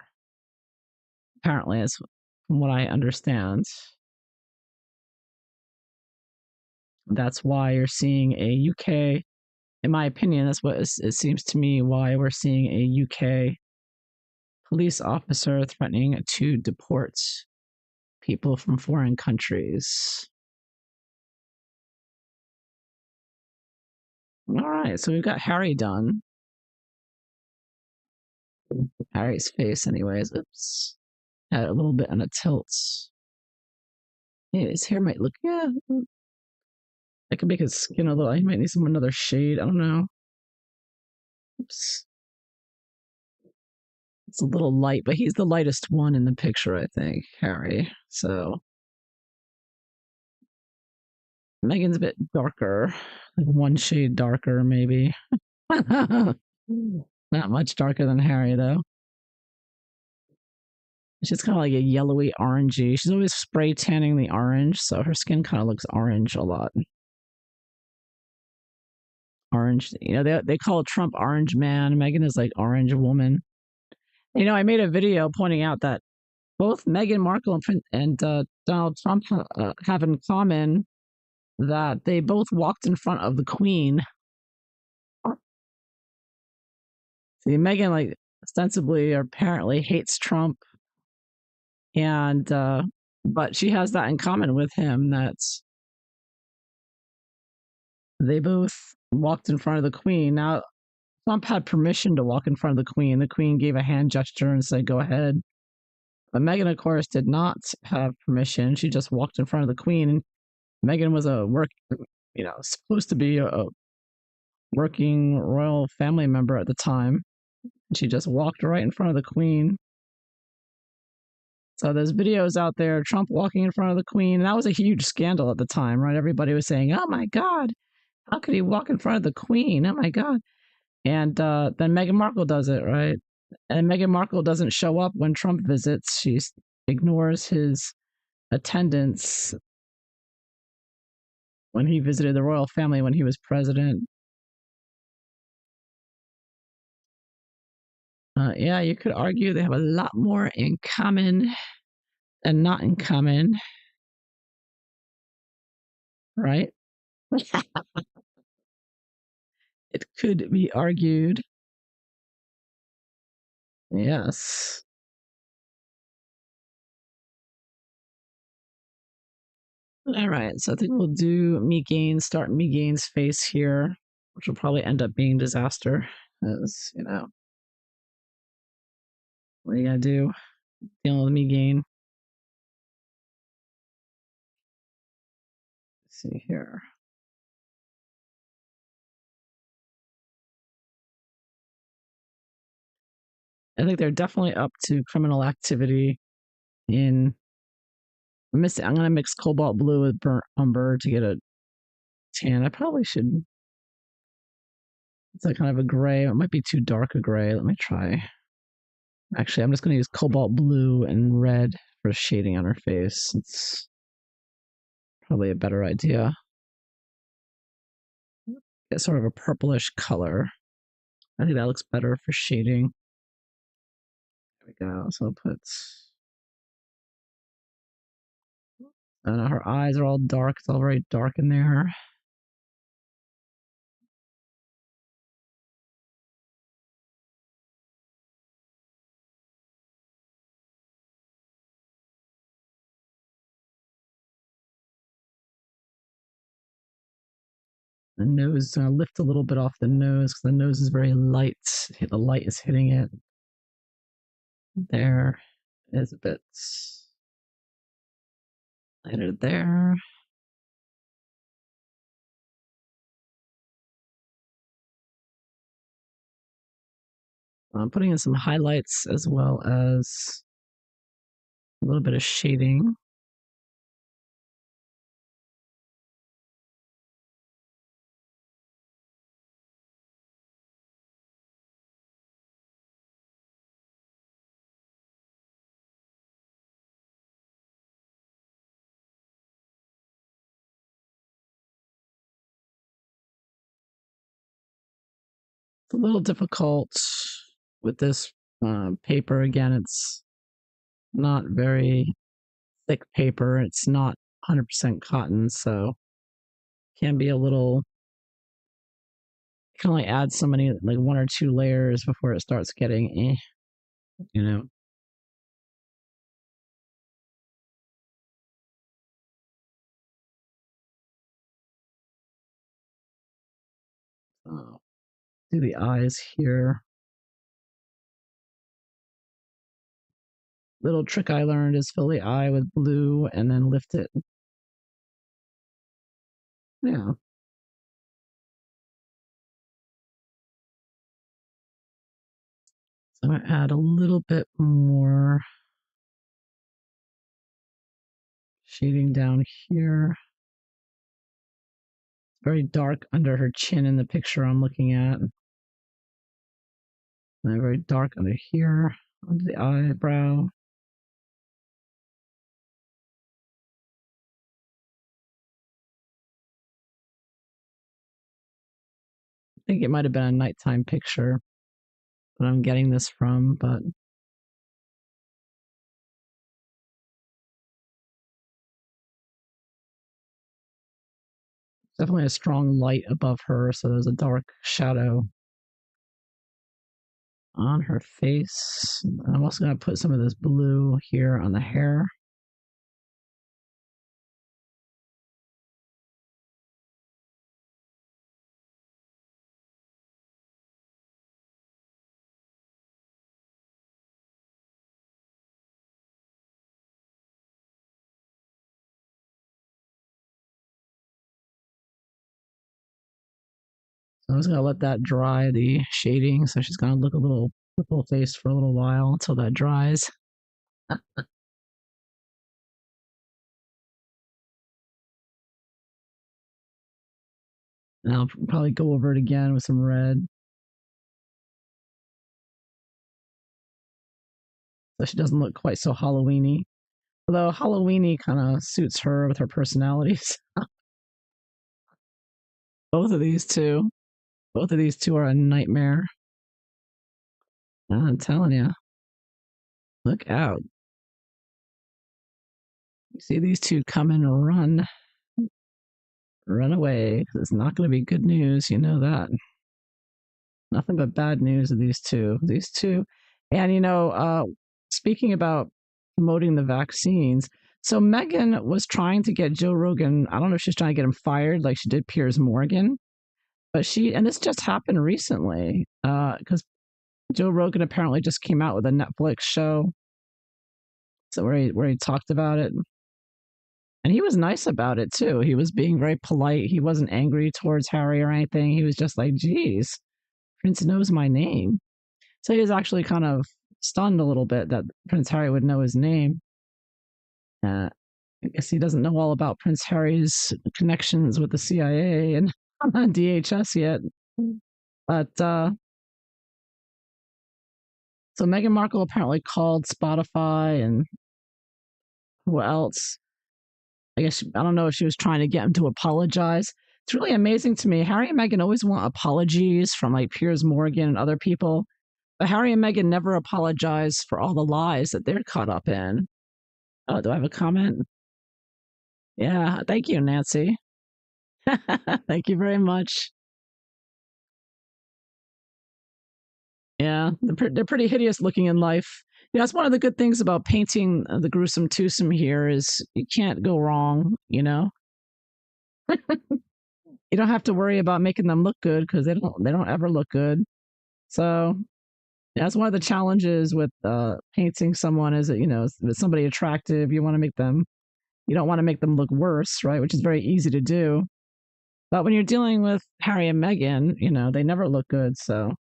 Apparently, is from what I understand. That's why you're seeing a UK, in my opinion, that's what it seems to me why we're seeing a UK police officer threatening to deport people from foreign countries. All right, so we've got Harry done. Harry's face, anyways. Oops. Had a little bit on a tilt. Yeah, his hair might look, yeah. I could make his skin a little, he might need some another shade. I don't know. Oops. It's a little light, but he's the lightest one in the picture, I think, Harry. So Meghan's a bit darker, like one shade darker, maybe. Not much darker than Harry, though. She's kind of like a yellowy orangey. She's always spray tanning the orange, so her skin kind of looks orange a lot. Orange, they call Trump Orange Man. Meghan is like Orange Woman. I made a video pointing out that both Meghan Markle and Donald Trump have in common that they both walked in front of the Queen. See, Meghan, like, ostensibly or apparently hates Trump, and but she has that in common with him that they both walked in front of the Queen. Now, Trump had permission to walk in front of the Queen. The Queen gave a hand gesture and said, "Go ahead." But Meghan, of course, did not have permission. She just walked in front of the Queen. And Meghan was supposed to be a working royal family member at the time. She just walked right in front of the Queen. So there's videos out there, Trump walking in front of the Queen. And that was a huge scandal at the time, right? Everybody was saying, "Oh my God, how could he walk in front of the Queen? Oh my God." And then Meghan Markle does it, right? And Meghan Markle doesn't show up when Trump visits. She ignores his attendance when he visited the royal family when he was president. Yeah, you could argue they have a lot more in common than not in common, right? It could be argued. Yes. All right. So I think we'll do start Megane's face here, which will probably end up being disaster. As what are you gonna do? Dealing with Megane. Let's see here. I think they're definitely up to criminal activity in I'm gonna mix cobalt blue with burnt umber to get a tan. I probably should. It's like kind of a gray. It might be too dark a gray. Let me try. Actually, I'm just gonna use cobalt blue and red for shading on her face. It's probably a better idea. Get sort of a purplish color. I think that looks better for shading. There we go. So I'll put. I know her eyes are all dark. It's all very dark in there. The nose, lift a little bit off the nose because the nose is very light. The light is hitting it. There is a bit lighter there. I'm putting in some highlights as well as a little bit of shading. It's a little difficult with this paper. Again, it's not very thick paper. It's not 100% cotton, so can be a little. You can only add so many, like one or two layers before it starts getting, you know. Do the eyes here. Little trick I learned is fill the eye with blue and then lift it. Yeah. So I add a little bit more shading down here. It's very dark under her chin in the picture I'm looking at. And very dark under here, under the eyebrow. I think it might have been a nighttime picture that I'm getting this from, but definitely a strong light above her, so there's a dark shadow on her face. I'm also going to put some of this blue here on the hair. So I'm just going to let that dry, the shading, so she's going to look a little purple faced for a little while until that dries. And I'll probably go over it again with some red. So she doesn't look quite so Halloweeny. Although Halloweeny kind of suits her with her personalities. Both of these two. Both of these two are a nightmare. I'm telling you. Look out. You see these two come and run. Run away. It's not going to be good news. You know that. Nothing but bad news of these two. These two. And, speaking about promoting the vaccines, so Meghan was trying to get Joe Rogan. I don't know if she's trying to get him fired like she did Piers Morgan, but and this just happened recently because Joe Rogan apparently just came out with a Netflix show, so where he talked about it, and he was nice about it too. He was being very polite. He wasn't angry towards Harry or anything. He was just like, "Geez, Prince knows my name." So he was actually kind of stunned a little bit that Prince Harry would know his name. I guess he doesn't know all about Prince Harry's connections with the CIA and DHS yet. But so Meghan Markle apparently called Spotify and who else? I guess I don't know if she was trying to get him to apologize. It's really amazing to me. Harry and Meghan always want apologies from like Piers Morgan and other people, but Harry and Meghan never apologize for all the lies that they're caught up in. Oh, do I have a comment? Yeah, thank you, Nancy. Thank you very much. Yeah, they're pretty hideous looking in life. Yeah, that's one of the good things about painting the gruesome twosome here is you can't go wrong. You don't have to worry about making them look good because they don't ever look good. So that's one of the challenges with painting someone is that with somebody attractive, you don't want to make them look worse, right? Which is very easy to do. But when you're dealing with Harry and Meghan, they never look good, so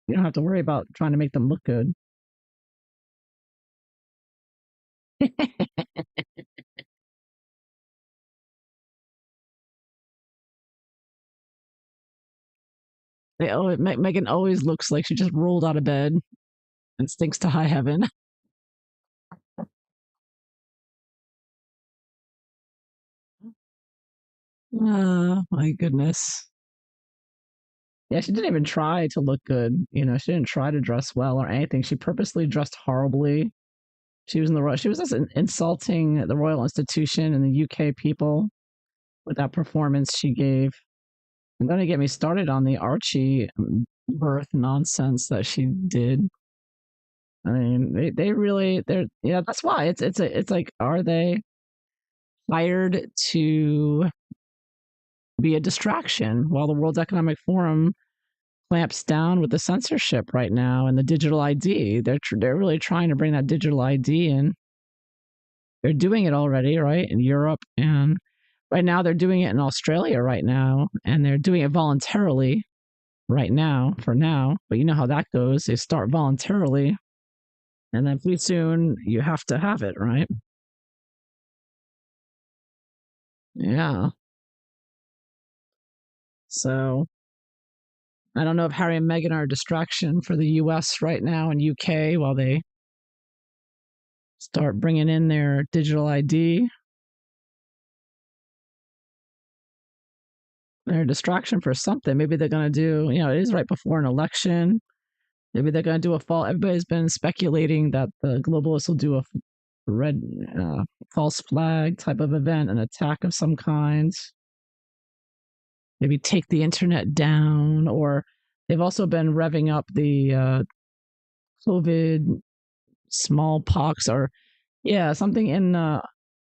you don't have to worry about trying to make them look good. Meghan always looks like she just rolled out of bed and stinks to high heaven. Oh my goodness. Yeah, she didn't even try to look good. She didn't try to dress well or anything. She purposely dressed horribly. She was just insulting the royal institution and the UK people with that performance she gave. I'm going to get me started on the Archie birth nonsense that she did. I mean, they really they're yeah. That's why it's like, are they hired to be a distraction while the World Economic Forum clamps down with the censorship right now and the digital ID? They're really trying to bring that digital ID in. They're doing it already, right, in Europe, and right now they're doing it in Australia right now, and they're doing it voluntarily right now for now. But you know how that goes. They start voluntarily, and then pretty soon you have to have it, right? Yeah. So I don't know if Harry and Meghan are a distraction for the US right now and UK while they start bringing in their digital ID. They're a distraction for something. Maybe they're going to do, it is right before an election. Maybe they're going to do a fall. Everybody's been speculating that the globalists will do a red false flag type of event, an attack of some kind. Maybe take the internet down, or they've also been revving up the COVID smallpox, or yeah, something in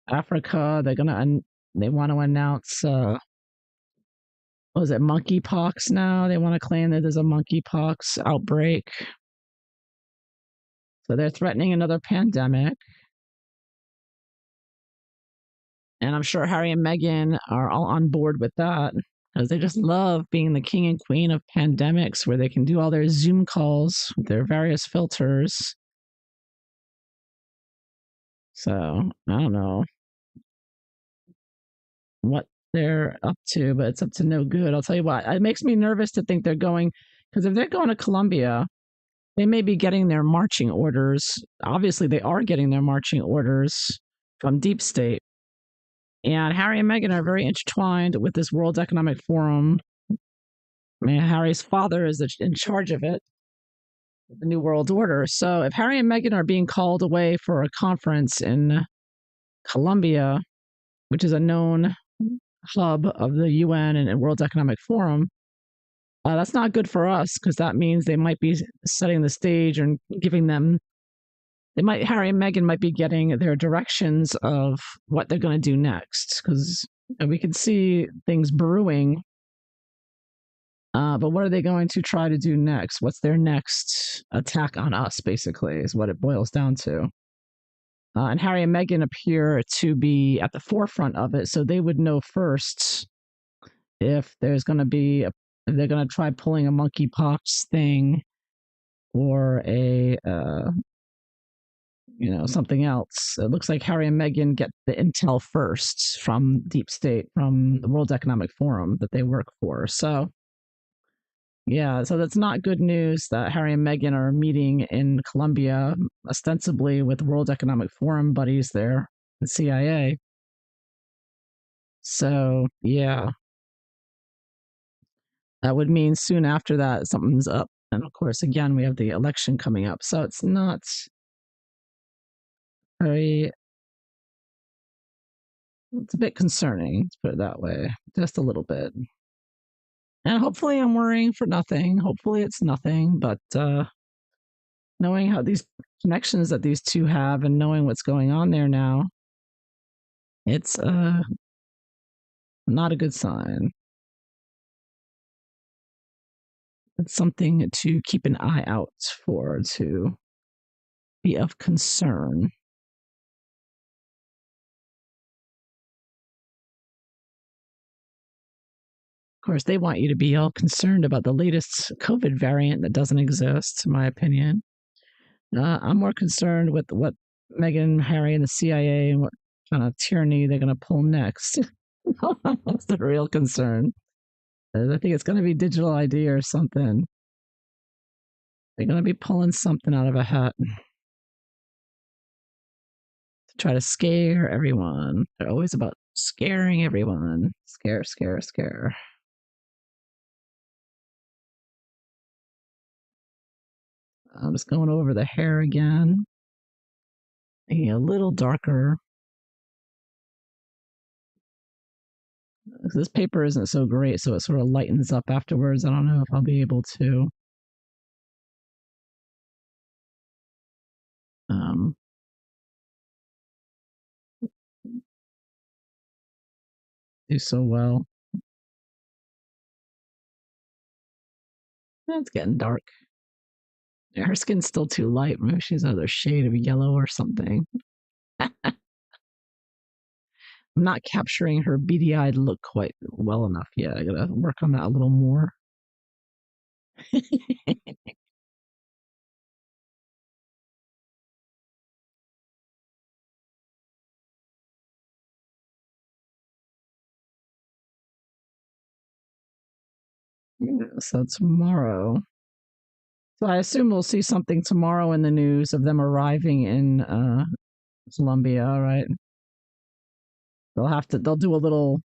Africa. They want to announce what was it, monkeypox now? They want to claim that there's a monkeypox outbreak. So they're threatening another pandemic. And I'm sure Harry and Meghan are all on board with that because they just love being the king and queen of pandemics where they can do all their Zoom calls with their various filters. So I don't know what they're up to, but it's up to no good. I'll tell you what, it makes me nervous to think they're going, because if they're going to Colombia, they may be getting their marching orders. Obviously, they are getting their marching orders from Deep State. And Harry and Meghan are very intertwined with this World Economic Forum. I mean, Harry's father is in charge of it, the New World Order. So if Harry and Meghan are being called away for a conference in Colombia, which is a known hub of the UN and World Economic Forum, that's not good for us because that means they might be setting the stage and giving them. Harry and Meghan might be getting their directions of what they're going to do next because we can see things brewing. But what are they going to try to do next? What's their next attack on us, basically, is what it boils down to. And Harry and Meghan appear to be at the forefront of it, so they would know first if there's going to be, if they're going to try pulling a monkeypox thing or something else. It looks like Harry and Meghan get the intel first from Deep State, from the World Economic Forum that they work for. So, yeah, so that's not good news that Harry and Meghan are meeting in Colombia, ostensibly with World Economic Forum buddies there, the CIA. So, yeah, that would mean soon after that something's up. And of course, again, we have the election coming up. So it's not very, it's a bit concerning, let's put it that way, just a little bit. And hopefully I'm worrying for nothing. Hopefully it's nothing, but knowing how these connections that these two have and knowing what's going on there now, it's not a good sign. It's something to keep an eye out for, to be of concern. Of course, they want you to be all concerned about the latest COVID variant that doesn't exist, in my opinion. I'm more concerned with what Meghan, Harry, and the CIA and what kind of tyranny they're going to pull next. That's the real concern. I think it's going to be digital ID or something. They're going to be pulling something out of a hat to try to scare everyone. They're always about scaring everyone. Scare, scare, scare. I'm just going over the hair again. Making it a little darker. This paper isn't so great, so it sort of lightens up afterwards. I don't know if I'll be able to um, do so well. It's getting dark. Yeah, her skin's still too light. Maybe she's another shade of yellow or something. I'm not capturing her beady eyed look quite well enough yet. I gotta work on that a little more. So tomorrow. So I assume we'll see something tomorrow in the news of them arriving in Colombia, right? They'll do a little,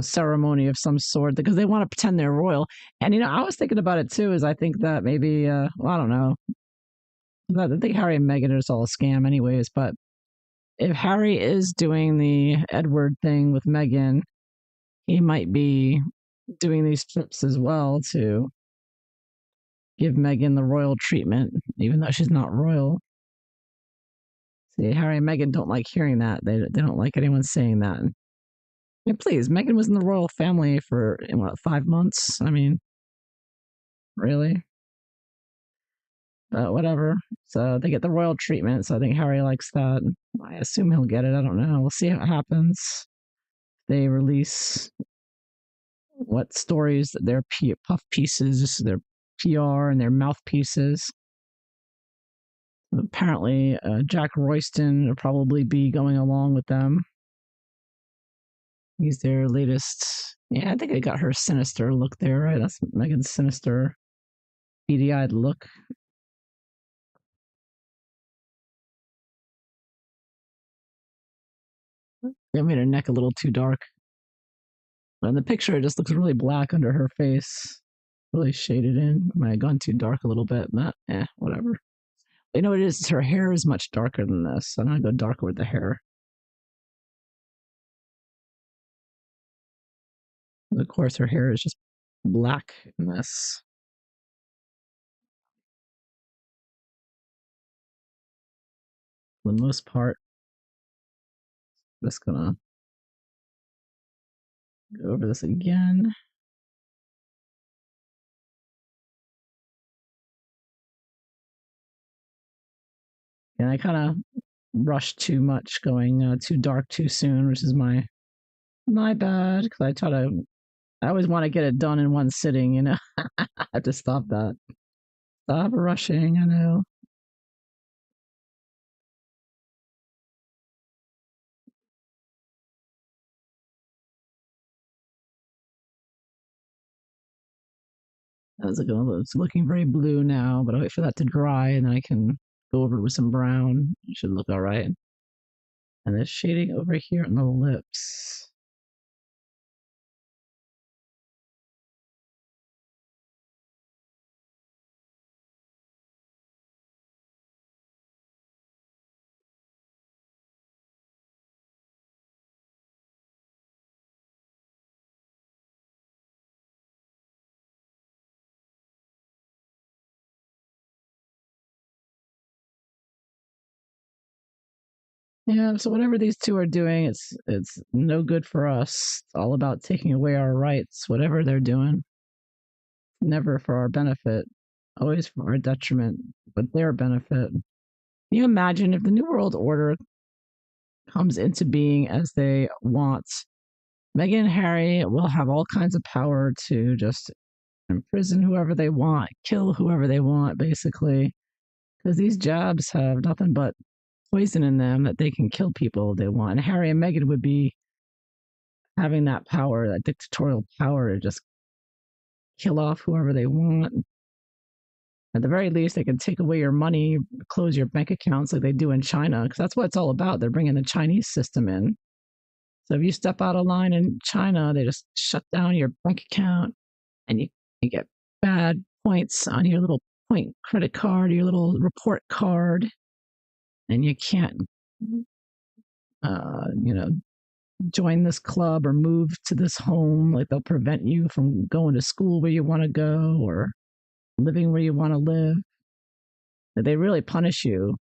ceremony of some sort because they want to pretend they're royal. And I was thinking about it too. Is I think that maybe, well, I don't know. I think Harry and Meghan is all a scam, anyways. But if Harry is doing the Edward thing with Meghan, he might be doing these trips as well to give Meghan the royal treatment, even though she's not royal. See, Harry and Meghan don't like hearing that. They don't like anyone saying that. And please, Meghan was in the royal family for what, 5 months? I mean, really? But whatever. So they get the royal treatment. So I think Harry likes that. I assume he'll get it. I don't know. We'll see how it happens. They release what stories their puff pieces, their PR and their mouthpieces. Apparently, Jack Royston will probably be going along with them. He's their latest. Yeah, I think I got her sinister look there, right? That's Meghan's sinister, beady eyed look. They made her neck a little too dark. But in the picture, it just looks really black under her face. Really shaded in. Might have gone too dark a little bit, but whatever. You know what it is? Her hair is much darker than this. So I'm going to go darker with the hair. And of course, her hair is just black in this. For the most part, just gonna go over this again. And I kind of rushed too much, going too dark too soon, which is my bad. Because I always want to get it done in one sitting. I have to stop that. Stop rushing. I know. It's looking very blue now, but I'll wait for that to dry and then I can go over it with some brown. It should look all right. And the shading over here on the lips. Yeah, so whatever these two are doing, it's no good for us. It's all about taking away our rights, whatever they're doing. Never for our benefit, always for our detriment, but their benefit. Can you imagine if the New World Order comes into being as they want? Meghan and Harry will have all kinds of power to just imprison whoever they want, kill whoever they want, basically, because these jabs have nothing but poison in them that they can kill people if they want. And Harry and Meghan would be having that power, that dictatorial power to just kill off whoever they want. At the very least, they can take away your money, close your bank accounts like they do in China, because that's what it's all about. They're bringing the Chinese system in. So if you step out of line in China, they just shut down your bank account and you get bad points on your little point credit card, your little report card, and you can't, you know, join this club or move to this home. Like they'll prevent you from going to school where you want to go or living where you want to live. They really punish you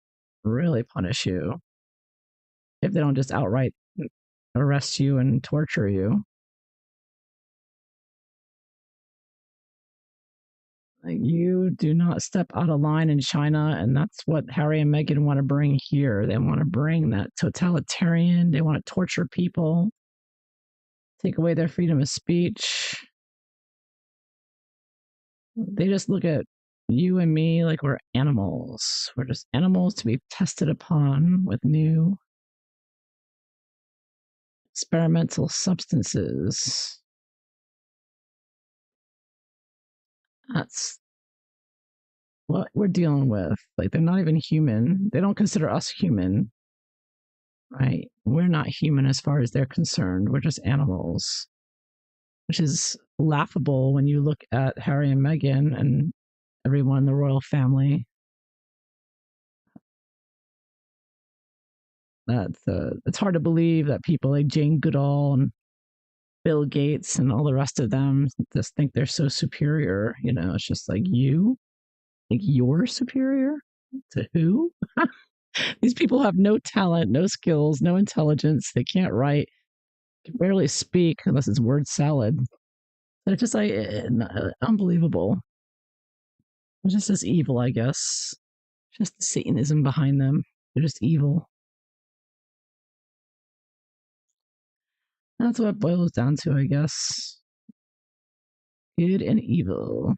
if they don't just outright arrest you and torture you. Like, you do not step out of line in China, and that's what Harry and Meghan want to bring here. They want to bring that totalitarian. They want to torture people, take away their freedom of speech. They just look at you and me like we're animals. We're just animals to be tested upon with new experimental substances. That's what we're dealing with. Like, they're not even human. They don't consider us human, right? We're not human as far as they're concerned. We're just animals, which is laughable when you look at Harry and Meghan and everyone in the royal family. It's hard to believe that people like Jane Goodall and Bill Gates and all the rest of them just think they're so superior. You know, it's just like you think you're superior to who? These people have no talent, no skills, no intelligence. They can't write, can barely speak unless it's word salad. They're just like unbelievable. They're just as evil, I guess. Just the Satanism behind them. They're just evil. That's what it boils down to, I guess. Good and evil.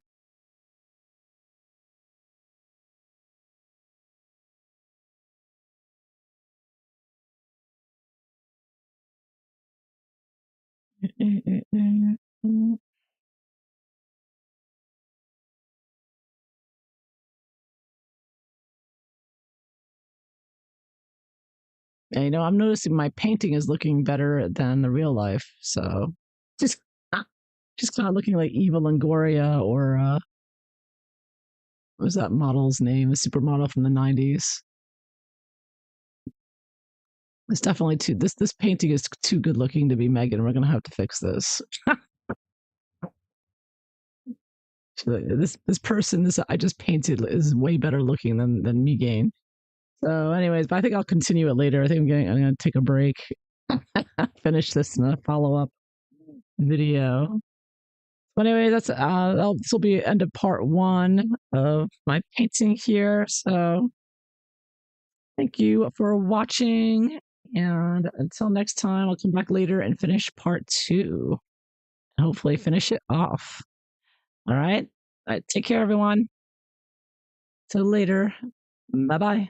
And, I'm noticing my painting is looking better than the real life. So just just kind of looking like Eva Longoria or what was that model's name? The supermodel from the 90s. It's definitely too this painting is too good looking to be Megan. We're gonna have to fix this. This person this I just painted is way better looking than Megan. So, anyways, but I think I'll continue it later. I think I'm gonna take a break, finish this in a follow up video. But anyway, this will be end of part 1 of my painting here. So thank you for watching, and until next time, I'll come back later and finish part 2. Hopefully, finish it off. All right. All right. Take care, everyone. Till later. Bye bye.